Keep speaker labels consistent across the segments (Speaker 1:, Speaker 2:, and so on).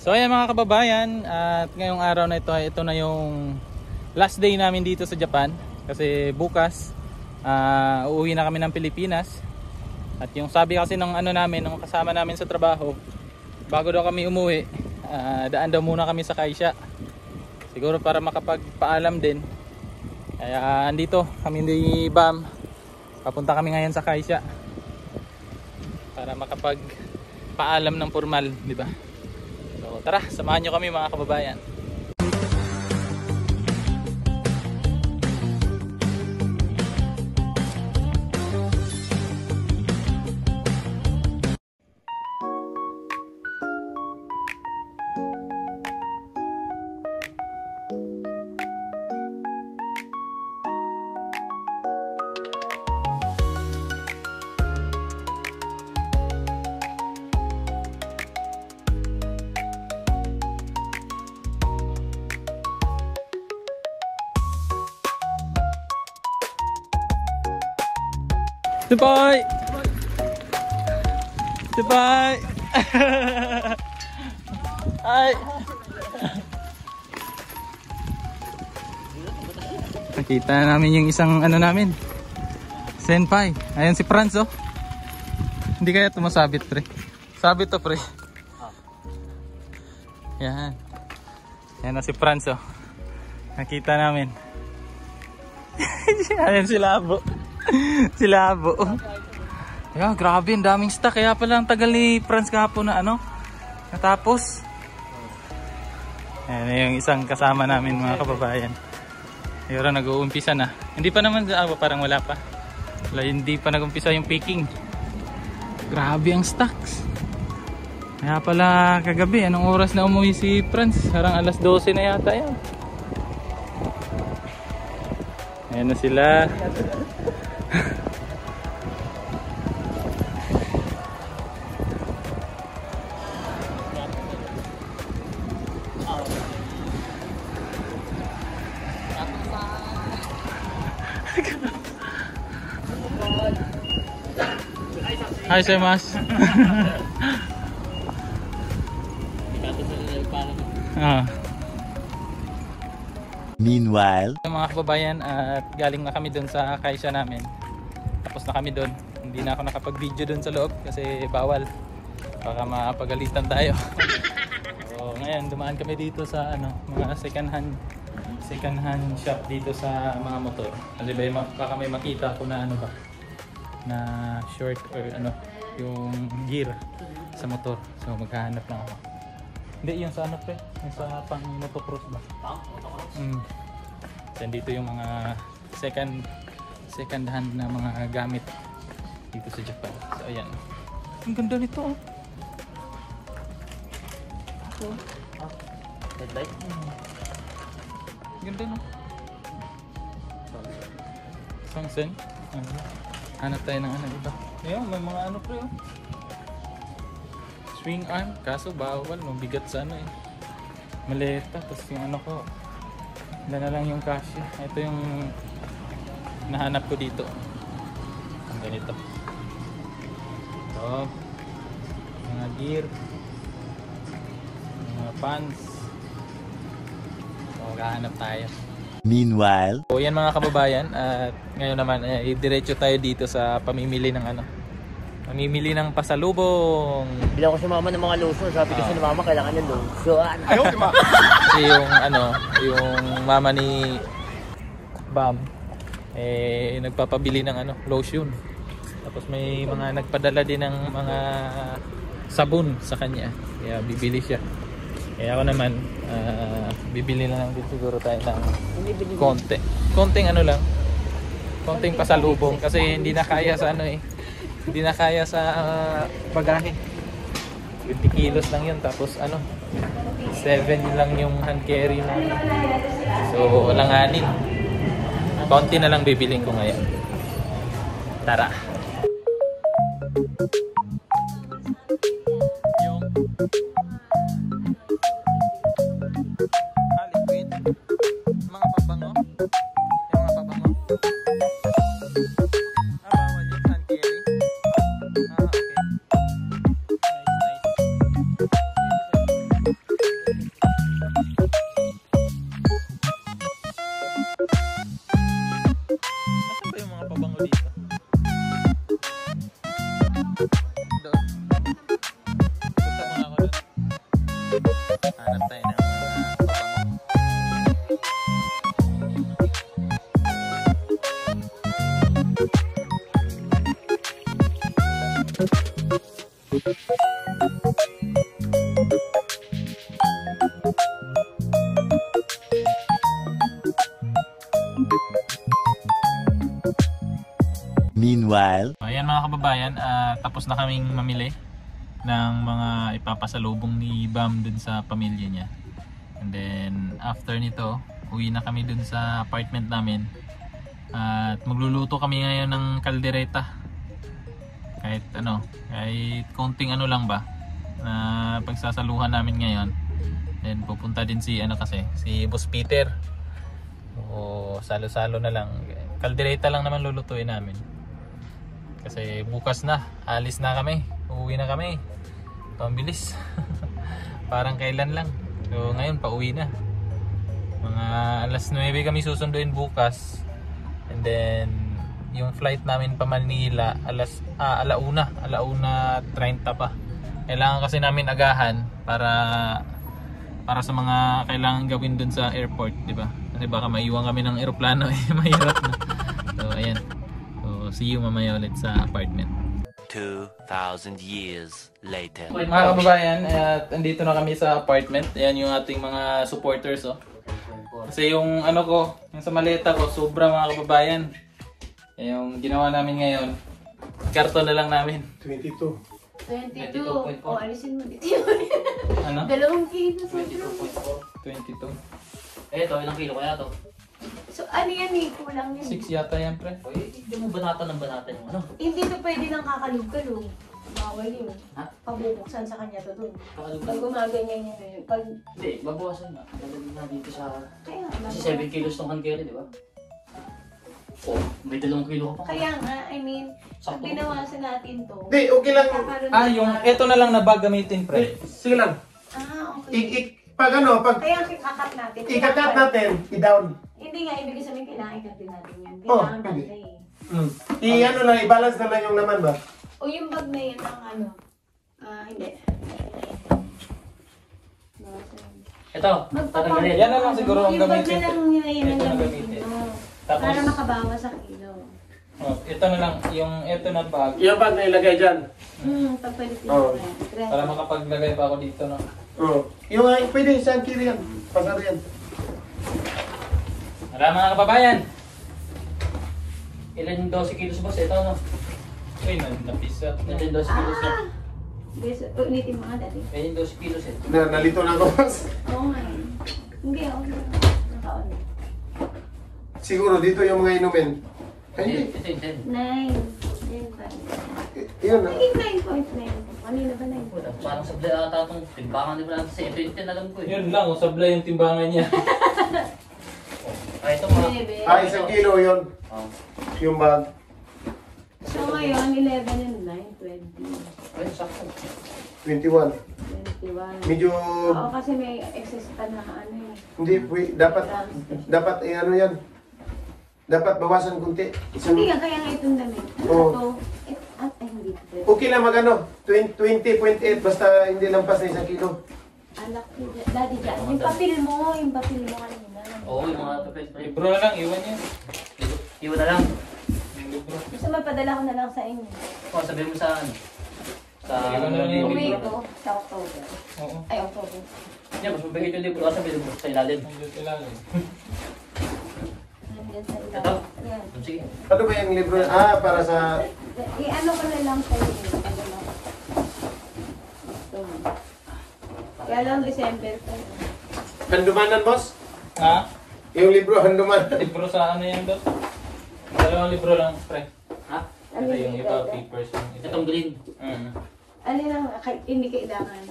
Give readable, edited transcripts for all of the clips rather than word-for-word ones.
Speaker 1: So ayan mga kababayan, at ngayong araw na ito na yung last day namin dito sa Japan. Kasi bukas uuwi na kami ng Pilipinas. At yung sabi kasi ng ng kasama namin sa trabaho, bago daw kami umuwi, daan daw muna kami sa Kaisha. Siguro para makapagpaalam din. Kaya andito kami ni Bam. Papunta kami ngayon sa Kaisha para makapagpaalam ng formal, di ba? So tara, samahan nyo kami mga kababayan. Goodbye! Goodbye! Hi! Nakita namin yung isang namin, senpai. Ayan si Franz, oh. Hindi kaya tumasabit, pre. Sabit to, pre. Yan. Yan na si Franz, oh. Nakita namin. Ayan si Labo. Sila Abo. Yeah, grabe, ang daming stock. Kaya pala ang tagal ni Franz kahapon na natapos. Ayan yung isang kasama namin mga kababayan. Pero nag-uumpisa na. Hindi pa naman, parang wala pa. Hindi pa nag-umpisa yung picking. Grabe ang stocks. Kaya pala kagabi, anong oras na umuwi si Franz? Parang alas 12 na yata yan. Ayan na sila. Hi, Semas.
Speaker 2: Meanwhile,
Speaker 1: mga kababayan, at galing na kami dun sa Kaisha namin. Tapos na kami dun. Hindi na ako nakapag-video dun sa loob kasi bawal. Baka mapagalitan tayo. So ngayon dumaan kami dito sa mga second hand shop dito sa mga motor. Kasi baka may makita ko na na short or yung gear sa motor. So maghahanap lang ako. Hindi, yung sa pre, yung sa pang motocross ba? So dito yung mga second hand na mga gamit dito sa Japan. So ayan. Ang ganda nito, oh.
Speaker 3: Headlight?
Speaker 1: Ganda, no? Sangsen? Hanap tayo ng iba. Ayun, may mga pre, oh. Swing arm, kaso bawal, mabigat sa maleta. Tapos yung ko, wala na lang yung kasya. Ito yung nahanap ko dito. Ang ganito. So, mga gear, mga pants. So, maghahanap tayo.
Speaker 2: meanwhile,
Speaker 1: So yan mga kababayan, at ngayon naman diretso tayo dito sa pamimili ng pamimili ng pasalubong.
Speaker 3: Bilang ko si mama ng mga lotion, sabi kasi ni mama kailangan niya lotion. Ayaw, di ba?
Speaker 1: Kasi yung mama ni Bam nagpapabili ng lotion. Tapos may mga nagpadala din ng mga sabon sa kanya. Kaya bibili siya. Kaya ako naman bibili na lang din siguro tayo ng konting konting pasalubong kasi hindi na kaya sa hindi na kaya sa bagahe. 20 kilos lang yun, tapos 7 lang yung hand carry na. So walang anin. Konti na lang bibiling ko ngayon. Tara. Yung liquid, mga pabango. Yung mga pabango. Bawal yung hand carry. Okay. Nice. Hanap tayo ng pabango.
Speaker 2: Meanwhile,
Speaker 1: Ayan mga kababayan, tapos na kaming mamili ng mga ipapasalubong ni Bam dun sa pamilya niya. And then after nito, uwi na kami dun sa apartment namin. At magluluto kami ngayon ng kaldereta. Kahit konting ano lang ba na pagsasaluhan namin ngayon. Then pupunta din si si Boss Peter. O salo-salo na lang. Kaldereta lang naman lulutuin namin. Kasi bukas na, alis na kami, uuwi na kami. Pambilis. Parang kailan lang. So ngayon pauwi na. Mga alas 9 kami susunduin bukas. And then yung flight namin pa Manila alauna 30 pa. Kailangan kasi namin agahan para sa mga kailangan gawin dun sa airport, di ba? Kasi baka maiwan kami ng eroplano mahirap na. So ayan. So see you mamaya ulit sa apartment.
Speaker 2: 2,000 years later.
Speaker 1: Mga kababayan, at andito na kami sa apartment. Ayan yung ating mga supporters, oh. Kasi yung yung sa maleta ko, sobra mga kababayan. Yung ginawa namin ngayon, karton na lang namin.
Speaker 4: 22.
Speaker 5: 22. O, alisin mo dito yun.
Speaker 1: Ano?
Speaker 5: 2 kilo sa
Speaker 1: 22.
Speaker 3: Ito, ilang kilo kaya to?
Speaker 5: So, ano yan eh? Kulang yun.
Speaker 1: 6 yata yan, pre.
Speaker 3: Uy, hindi mo banatan ng banatan yung ano?
Speaker 5: Hindi to pwede nang kakalog-kalog. Bawal yun.
Speaker 3: Ha?
Speaker 5: Pabubuksan sa kanya to dun.
Speaker 3: Kakalog
Speaker 5: Pag gumaganyan yun eh. Pag...
Speaker 3: Hindi, babawasan na. Lalagyan na dito sa...
Speaker 5: Kaya
Speaker 3: Kasi 7 kilos tong hand carry, di ba? Oh, may 2 kilo ka pa.
Speaker 5: Kaya nga, I mean, pag
Speaker 3: Sakto.
Speaker 5: binawasan natin to.
Speaker 4: Hindi, okay lang.
Speaker 5: kakaroon
Speaker 1: Yung
Speaker 5: na-
Speaker 1: ito na lang na bag gamitin, pre.
Speaker 4: Sige lang.
Speaker 5: okay.
Speaker 4: Pag
Speaker 5: Kaya ikakat natin.
Speaker 4: ikakat natin, i-down.
Speaker 5: Hindi nga, ibig sabihin kailangan ikatin natin yun.
Speaker 4: Oh,
Speaker 5: Kailangan
Speaker 4: pwede.
Speaker 5: natin eh.
Speaker 4: Lang, i-balance na lang yung naman ba?
Speaker 5: O yung bag na yan ang hindi.
Speaker 3: Ito, tatanggalin.
Speaker 1: Yan na lang siguro ang
Speaker 5: Yung bag
Speaker 1: gamitin.
Speaker 5: na lang yun ang
Speaker 1: Ito na
Speaker 5: gamitin.
Speaker 1: gamitin.
Speaker 5: Oo.
Speaker 1: Tapos-
Speaker 5: Para makabawas sa kilo.
Speaker 1: Ito na lang, yung ito na bag.
Speaker 4: Yung bag na ilagay dyan.
Speaker 5: Pag pwede
Speaker 4: Oo.
Speaker 1: Para makapaglagay pa ako dito, no?
Speaker 4: Yung pwede, saan kiri yan? Pasar yan.
Speaker 1: Wala mga kababayan.
Speaker 3: Ilan yung 12 kilos boss? Ito, no?
Speaker 1: Uy, napisa.
Speaker 3: Ito yung 12 kilos na.
Speaker 5: Guys, ulitin mo nga dati.
Speaker 3: Ito yung 12 kilos eh.
Speaker 4: Nalito na ako.
Speaker 5: Oo nga eh. Hindi ako. Nakaon.
Speaker 4: Siguro dito yung mga inumin. Ay,
Speaker 3: Ito yung 10.
Speaker 5: 9. Yun ba?
Speaker 4: yun na.
Speaker 5: Naging 9.9. Kanina ba 9?
Speaker 3: Puta, parang sablay ata itong timbangan di ba natin sa ito yung 10 alam ko eh.
Speaker 1: Yun lang, sablay yung timbangan niya.
Speaker 3: Ito mga...
Speaker 4: Ah, 1 kilo yun.
Speaker 3: Oh.
Speaker 4: Yung bag.
Speaker 5: So ngayon, 11 and 9, 20.
Speaker 3: Ay, sakto.
Speaker 4: 21.
Speaker 5: 21.
Speaker 4: Medyo,
Speaker 5: Oo, kasi may excess pa na eh.
Speaker 4: hindi, dapat ano yan. Dapat bawasan kunti.
Speaker 5: Hindi nga, kaya nga itong damit.
Speaker 4: Oo.
Speaker 5: Hindi.
Speaker 4: Okay lang magano, 20.8 basta hindi lampas na 1 kilo.
Speaker 5: Anak ko, daddy dyan. Yung papel mo kanina.
Speaker 3: Oo, yung mga papel.
Speaker 1: Libro na lang, iwan niya.
Speaker 3: Iwan na lang.
Speaker 1: Yung libro.
Speaker 5: Gusto magpadala ko na lang sa inyo.
Speaker 3: O, sabihin mo sa ano? Sa...
Speaker 1: Iwan na lang yung
Speaker 5: Uwi
Speaker 1: libro.
Speaker 5: ko sa October.
Speaker 1: Oo.
Speaker 5: Ay, October.
Speaker 3: Yan, mas mabigay yung libro. Sabihin mo sa ilalim.
Speaker 1: Ang ilalim.
Speaker 5: Nandyan sa
Speaker 3: Ito?
Speaker 5: ilalim. Yan.
Speaker 3: Sige.
Speaker 4: Ano ba yung libro? Ah, para sa...
Speaker 5: I-ano ko na lang sa inyo. Ano lang. Ito. Kaya lang December pa.
Speaker 4: Handumanan, boss?
Speaker 1: Ha?
Speaker 4: Yung libro, handumanan.
Speaker 1: Libro sa ano yan doon? Dalawang libro lang, pre.
Speaker 3: Ha?
Speaker 1: Ito yung iba, papers. Yung isa.
Speaker 3: Itong green.
Speaker 5: Ano lang, hindi kailangan.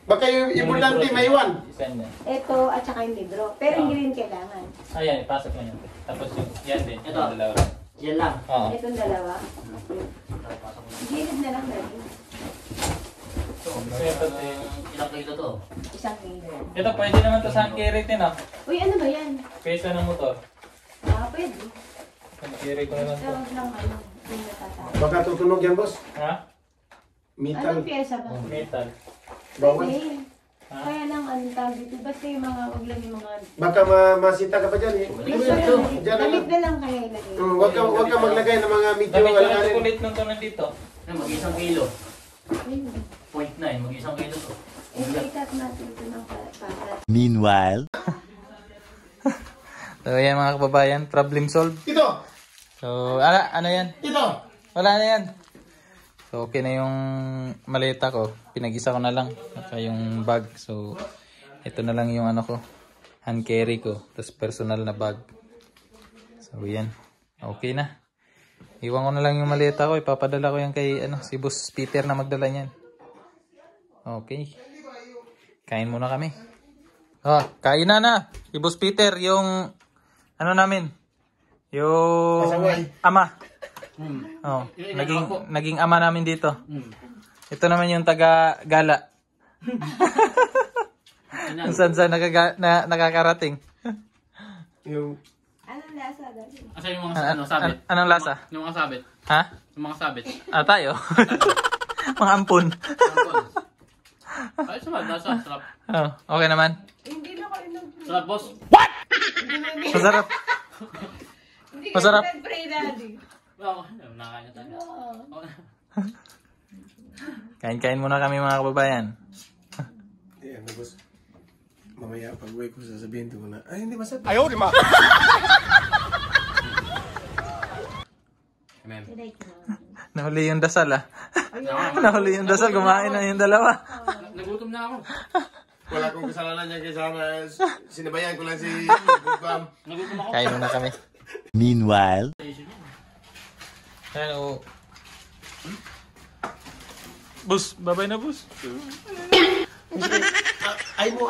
Speaker 4: Baka yung importante maiwan.
Speaker 1: Isa niya.
Speaker 5: Ito at saka yung libro. Pero hindi rin kailangan.
Speaker 1: Ayan, ipasok mo yan. Tapos yung, yan din.
Speaker 3: Ito.
Speaker 1: Yung dalawa.
Speaker 3: Yan lang.
Speaker 1: Oo.
Speaker 5: Itong dalawa. Gilid na lang dali.
Speaker 1: Ito din.
Speaker 3: Ilang kilo to?
Speaker 5: Isang kilo.
Speaker 1: Ito, pwede naman to sa hand carry din, ah.
Speaker 5: Uy, ano ba yan?
Speaker 1: Kaysa ng motor.
Speaker 5: Pwede.
Speaker 1: Hand carry ko na lang to.
Speaker 5: Tawag lang yung natatawag.
Speaker 4: Baka tutunog yan, boss.
Speaker 1: Ha?
Speaker 4: Metal.
Speaker 5: Anong pyesa ba?
Speaker 1: Metal.
Speaker 4: Bawal.
Speaker 5: Pwede.
Speaker 1: Ha?
Speaker 5: Kaya lang dito. Basta yung mga, wag lang yung mga...
Speaker 4: Baka masita ka pa dyan eh.
Speaker 5: Damit na lang kaya ilagay.
Speaker 4: Huwag ka maglagay ng mga medyo
Speaker 1: Damit ko ng
Speaker 4: alanganin.
Speaker 1: chocolate nung to nandito.
Speaker 3: Mag-1 kilo.
Speaker 5: Ayun.
Speaker 3: 0.9, mag-1 kilo to.
Speaker 5: I-cut natin ito ng patat.
Speaker 2: Meanwhile.
Speaker 1: So yan mga kababayan, problem solved.
Speaker 4: Ito!
Speaker 1: So ano yan?
Speaker 4: Ito!
Speaker 1: Wala na yan. So okay na yung maleta ko. Pinag-isa ko na lang. Saka yung bag. So ito na lang yung ano ko. Hand carry ko. Tapos personal na bag. So yan. Okay na. Iwan ko na lang yung maleta ko. Ipapadala ko yan kay si Boss Peter na magdala niyan. Okay. Kain muna kami. Kain na. Si Boss Peter yung ano namin. Yung
Speaker 4: Pasaway.
Speaker 1: ama. Naging ama namin dito. Ito naman yung taga-gala. Kung saan nakakarating.
Speaker 4: Yung...
Speaker 5: Anong lasa dali?
Speaker 3: Asa yung mga sabit?
Speaker 1: Anong lasa?
Speaker 3: Yung mga sabit.
Speaker 1: Ha?
Speaker 3: Yung mga sabit.
Speaker 1: Tayo. Mga ampun.
Speaker 3: Ay, sarap.
Speaker 1: Okay naman.
Speaker 5: Hindi na kayo
Speaker 3: Sarap, boss.
Speaker 1: Masarap.
Speaker 5: Hindi
Speaker 1: Masarap.
Speaker 5: kayo nag-pray daddy.
Speaker 3: Oo, nakakain na tayo.
Speaker 1: Kain-kain muna kami mga kababayan.
Speaker 4: Ayan na boss. Mamaya pag uwi ko sasabihin ko na, ay hindi masarap.
Speaker 3: Amen.
Speaker 1: Nahuli yung dasal Nahuli yung dasal. Kumain na yung dalawa.
Speaker 3: Nagutom na ako.
Speaker 4: Wala akong kasalanan niya kaya sana sinabayan ko lang si Bukam.
Speaker 3: Nagutom ako.
Speaker 1: Kain muna kami.
Speaker 2: Meanwhile.
Speaker 1: Hello. Bus, babay na bus.
Speaker 4: Ay mo.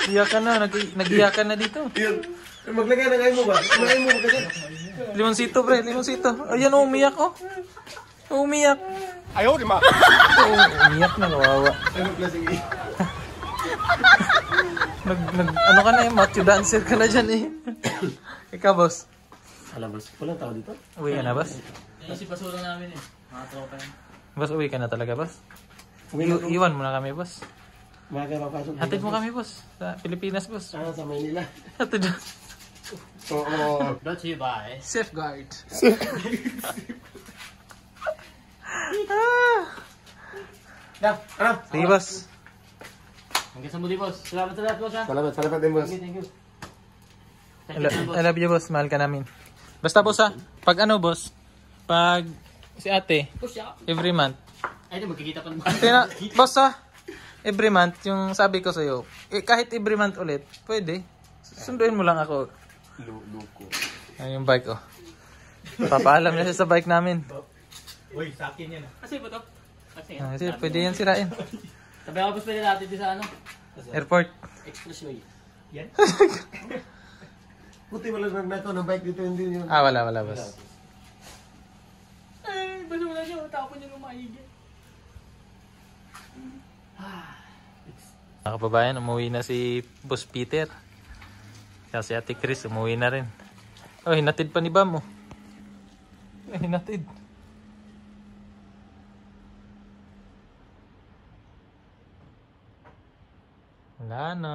Speaker 1: Iyakan na, nag-iyakan na dito.
Speaker 4: Yun. Maglagay ng ay mo ba? May ay mo kasi.
Speaker 1: Limonsito pre, limonsito. Ayan umiyak Umiyak.
Speaker 4: Ayaw, di ma.
Speaker 1: Umiyak na, kawawa.
Speaker 4: Anong klaseng i?
Speaker 1: Ano ka na macho dancer ka na dyan Ikaw boss.
Speaker 4: Alam boss, walang tao dito?
Speaker 1: Uwi ka na boss?
Speaker 3: Yan si basura namin Mga tropa yan.
Speaker 1: Boss, uwi ka na talaga boss? Iwan mo na kami boss.
Speaker 4: Makakapasok.
Speaker 1: Hatid mo kami boss. Sa Pilipinas boss.
Speaker 4: Sa Maynila.
Speaker 1: Hatid mo.
Speaker 4: Oo.
Speaker 3: Brought to you by...
Speaker 1: Safeguard. Sige boss.
Speaker 3: Hanggang sa muli, boss. Salamat sa lahat, boss, ha?
Speaker 4: Salamat din boss.
Speaker 3: Thank you.
Speaker 1: I love you boss. Mahal ka namin. Basta boss pag boss. Pag si ate,
Speaker 3: Push ya.
Speaker 1: every month.
Speaker 3: Ay, ito, magkikita pa naman.
Speaker 1: Boss every month, yung sabi ko sa'yo, kahit every month ulit, pwede. Sunduin mo lang ako.
Speaker 4: Luko.
Speaker 1: Ay, yung bike Papaalam na siya sa bike namin.
Speaker 3: Uy, sa akin yan. Kasi ba ito?
Speaker 1: Kasi pwede yan sirain.
Speaker 3: Sabi ako, boss, pwede natin sa
Speaker 1: Airport.
Speaker 3: Expressway. Yan?
Speaker 4: Buti wala nagnakaw ng bike dito, hindi yun.
Speaker 1: Wala boss.
Speaker 3: Ay, basta wala niyo. Tapon niyo ng maigi.
Speaker 1: Mga kababayan, umuwi na si Boss Peter. Kasi Ate Chris, umuwi na rin. Hinatid pa ni Bam hinatid. Wala na.